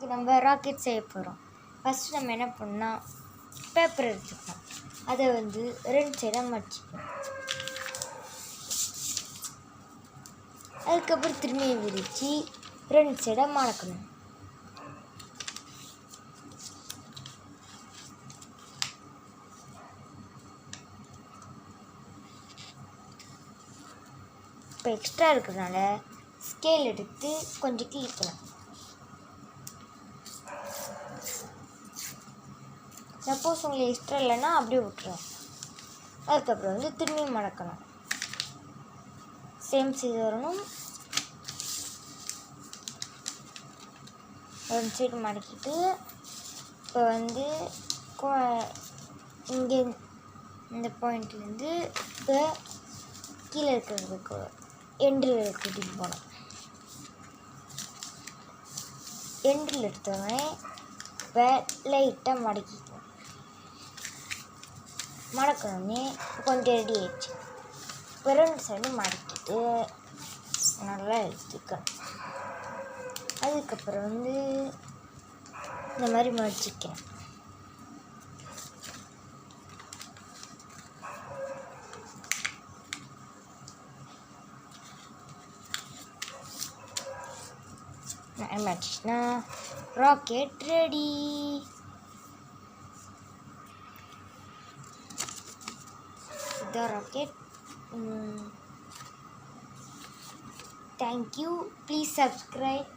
இன்றைக்கி நம்ம ராக்கெட் செய்ய போகிறோம். ஃபஸ்ட்டு நம்ம என்ன பண்ணால் பேப்பர் எடுத்துக்கணும். அதை வந்து 2 சைடாக மடிச்சிக்கணும். அதுக்கப்புறம் திரும்பி விரித்து 2 சைடாக மடக்கணும். இப்போ எக்ஸ்ட்ரா இருக்கிறதுனால ஸ்கேல் எடுத்து கொஞ்சம் கிழிக்கணும். சப்போஸ் உங்களுக்கு எக்ஸ்ட்ரா இல்லைன்னா அப்படியே விட்டுருவோம். அதுக்கப்புறம் வந்து திரும்பி மடக்கணும். சேம் சைடு வரணும். 2 சைடு மடக்கிட்டு இப்போ வந்து இங்கே இந்த பாயிண்ட்லேருந்து இப்போ கீழே இருக்கிறதுக்கு எண்டில் கூட்டிகிட்டு போனோம். எண்டில் எடுத்தோடனே இப்போ லைட்டாக மடக்கிக்குவோம். மடக்கணுன்னே கொஞ்சம் ரெடி ஆயிடுச்சு. இப்போ 2 சைடு மடக்கிட்டு நல்லா எடுத்துக்கணும். அதுக்கப்புறம் வந்து இந்த மாதிரி மடிச்சிக்கிறேன். மடிச்சுன்னா ராக்கெட் ரெடி. இதான் rocket. Thank you. Please subscribe.